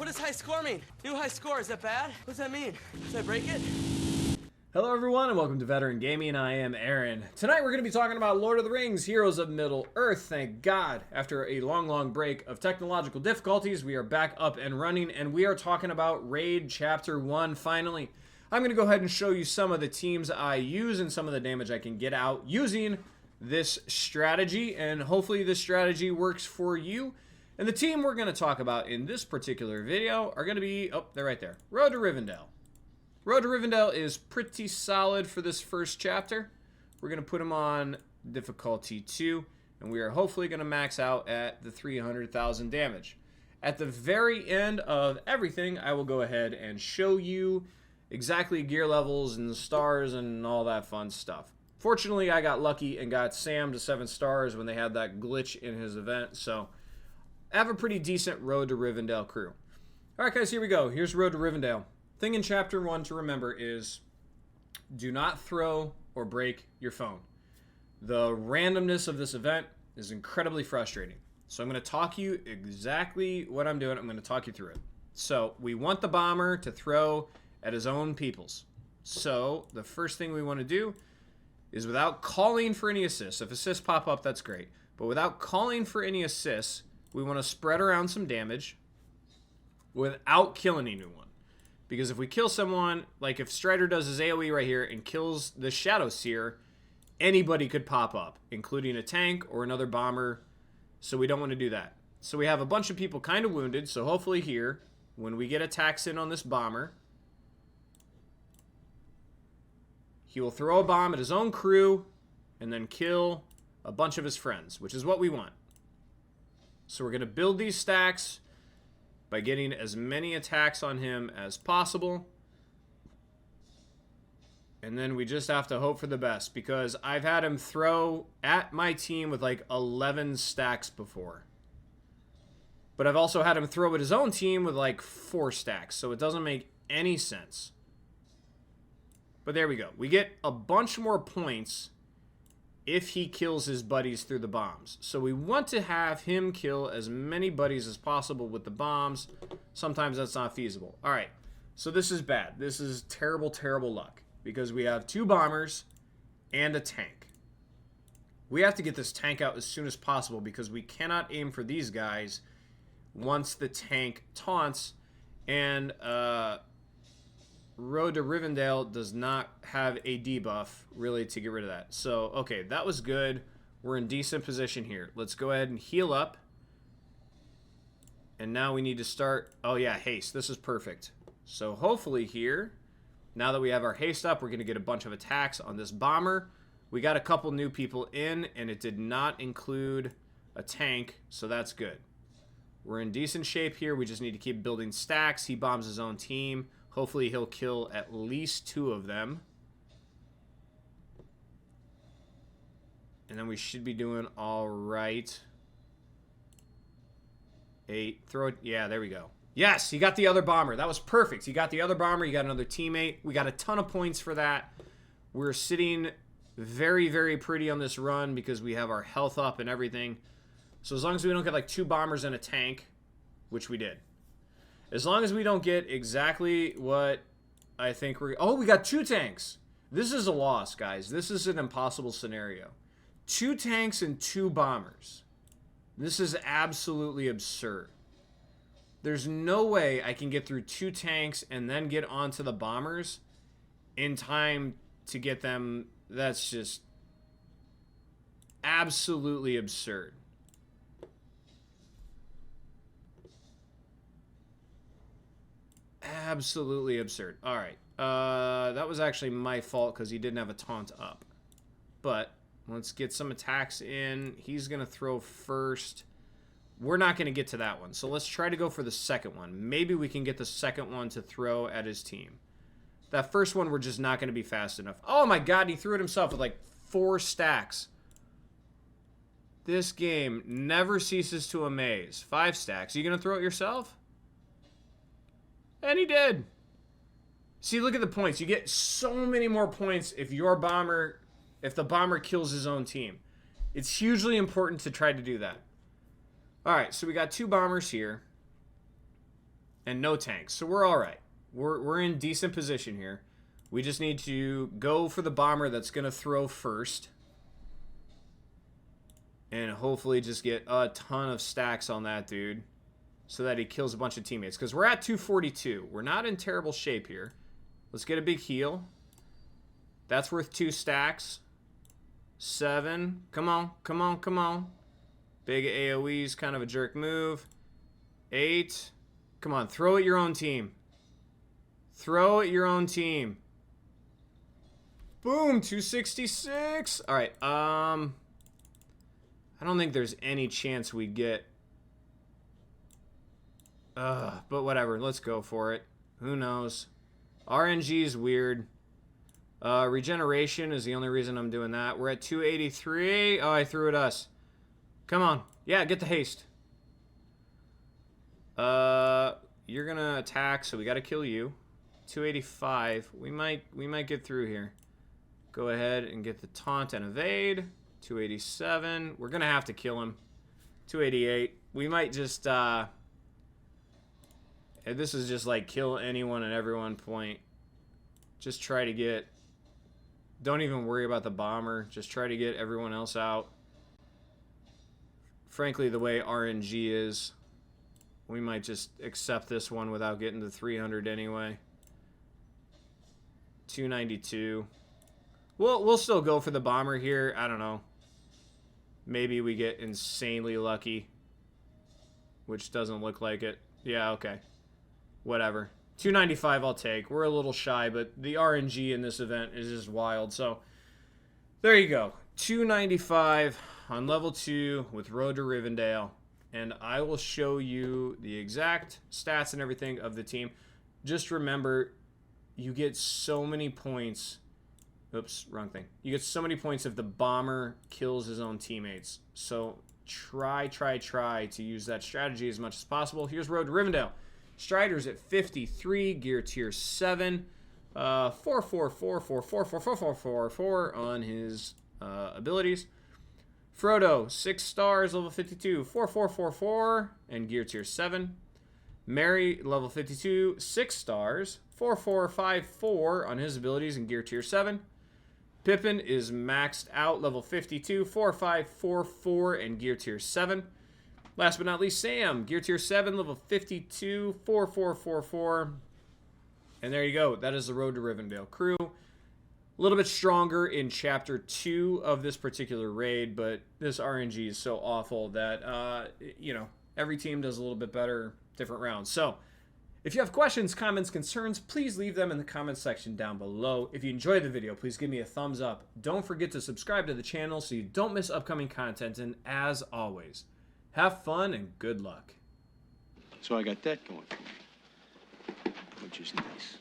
What does high score mean? New high score, is that bad? What does that mean? Did I break it? Hello everyone and welcome to Veteran Gaming. I am Aaron. Tonight we're going to be talking about Lord of the Rings, Heroes of Middle-earth. Thank God. After a long break of technological difficulties, we are back up and running, and we are talking about Raid Chapter 1 finally. I'm going to go ahead and show you some of the teams I use and some of the damage I can get out using this strategy, and hopefully this strategy works for you. And the team we're going to talk about in this particular video are going to be, oh, they're right there, Road to Rivendell. Road to Rivendell is pretty solid for this first chapter. We're going to put him on difficulty 2, and we are hopefully going to max out at the 300,000 damage. At the very end of everything, I will go ahead and show you exactly gear levels and stars and all that fun stuff. Fortunately, I got lucky and got Sam to 7 stars when they had that glitch in his event, so I have a pretty decent Road to Rivendell crew. Alright guys, here we go. Here's Road to Rivendell. Thing in Chapter 1 to remember is do not throw or break your phone. The randomness of this event is incredibly frustrating. So I'm going to talk you exactly what I'm doing. I'm going to talk you through it. So we want the bomber to throw at his own peoples. So the first thing we want to do is, without calling for any assists, if assists pop up, that's great. But without calling for any assists, we want to spread around some damage without killing anyone. Because if we kill someone, like if Strider does his AoE right here and kills the Shadow Seer, anybody could pop up, including a tank or another bomber, so we don't want to do that. So we have a bunch of people kind of wounded, so hopefully here, when we get attacks in on this bomber, he will throw a bomb at his own crew and then kill a bunch of his friends, which is what we want. So we're going to build these stacks by getting as many attacks on him as possible. And then we just have to hope for the best, because I've had him throw at my team with like 11 stacks before. But I've also had him throw at his own team with like 4 stacks, so it doesn't make any sense. But there we go. We get a bunch more points if he kills his buddies through the bombs. So we want to have him kill as many buddies as possible with the bombs. Sometimes that's not feasible. Alright, so this is bad. This is terrible luck, because we have 2 bombers and a tank. We have to get this tank out as soon as possible, because we cannot aim for these guys once the tank taunts. And Road to Rivendell does not have a debuff, really, to get rid of that. So, okay, that was good. We're in decent position here. Let's go ahead and heal up. And now we need to start... Oh, yeah, haste. This is perfect. So, hopefully here, now that we have our haste up, we're going to get a bunch of attacks on this bomber. We got a couple new people in, and it did not include a tank, so that's good. We're in decent shape here. We just need to keep building stacks. He bombs his own team. Hopefully he'll kill at least 2 of them. And then we should be doing all right. 8. Throw it. Yeah, there we go. Yes, he got the other bomber. That was perfect. He got the other bomber. He got another teammate. We got a ton of points for that. We're sitting very pretty on this run because we have our health up and everything. So as long as we don't get like 2 bombers and a tank, which we did. As long as we don't get exactly what I think we're... Oh, we got 2 tanks. This is a loss, guys. This is an impossible scenario. 2 tanks and 2 bombers. This is absolutely absurd. There's no way I can get through 2 tanks and then get onto the bombers in time to get them. That's just absolutely absurd. Absolutely absurd. Alright. That was actually my fault because he didn't have a taunt up. But let's get some attacks in. He's going to throw first. We're not going to get to that one. So let's try to go for the second one. Maybe we can get the second one to throw at his team. That first one, we're just not going to be fast enough. Oh my god, he threw it himself with like 4 stacks. This game never ceases to amaze. 5 stacks. Are you going to throw it yourself? And he did. See, look at the points. You get so many more points if the bomber kills his own team. It's hugely important to try to do that. Alright, so we got 2 bombers here. and no tanks. So we're all right. We're in decent position here. We just need to go for the bomber that's going to throw first. And hopefully just get a ton of stacks on that dude so that he kills a bunch of teammates. Because we're at 242. We're not in terrible shape here. Let's get a big heal. That's worth 2 stacks. 7. Come on, come on, come on. Big AoE's kind of a jerk move. 8. Come on, throw at your own team. Throw at your own team. Boom, 266. All right, I don't think there's any chance we get... but whatever, let's go for it. Who knows? RNG is weird. Regeneration is the only reason I'm doing that. We're at 283. Oh, I threw at us. Come on. Yeah, get the haste. You're gonna attack, so we gotta kill you. 285. We might get through here. Go ahead and get the taunt and evade. 287. We're gonna have to kill him. 288. We might just this is just like kill anyone and everyone point. Just try to get... Don't even worry about the bomber. Just try to get everyone else out. Frankly, the way RNG is, we might just accept this one without getting to 300 anyway. 292. We'll still go for the bomber here. I don't know. Maybe we get insanely lucky, which doesn't look like it. Yeah, okay. Whatever. 295 I'll take. We're a little shy, but the RNG in this event is just wild. So, there you go. 295 on level 2 with Road to Rivendell. And I will show you the exact stats and everything of the team. Just remember, you get so many points. Oops, wrong thing. You get so many points if the bomber kills his own teammates. So, try to use that strategy as much as possible. Here's Road to Rivendell. Strider's at 53, gear tier 7, 4 on his abilities. Frodo, 6 stars, level 52, 4, and gear tier 7. Mary, level 52, 6 stars, 4 on his abilities and gear tier 7. Pippin is maxed out, level 52, 4 and gear tier 7. Last but not least, Sam, gear tier 7, level 52, 4. And there you go. That is the Road to Rivendell crew. A little bit stronger in Chapter 2 of this particular raid, but this RNG is so awful that, you know, every team does a little bit better different rounds. So, if you have questions, comments, concerns, please leave them in the comments section down below. If you enjoyed the video, please give me a thumbs up. Don't forget to subscribe to the channel so you don't miss upcoming content. And as always, have fun and good luck. So I got that going for me, which is nice.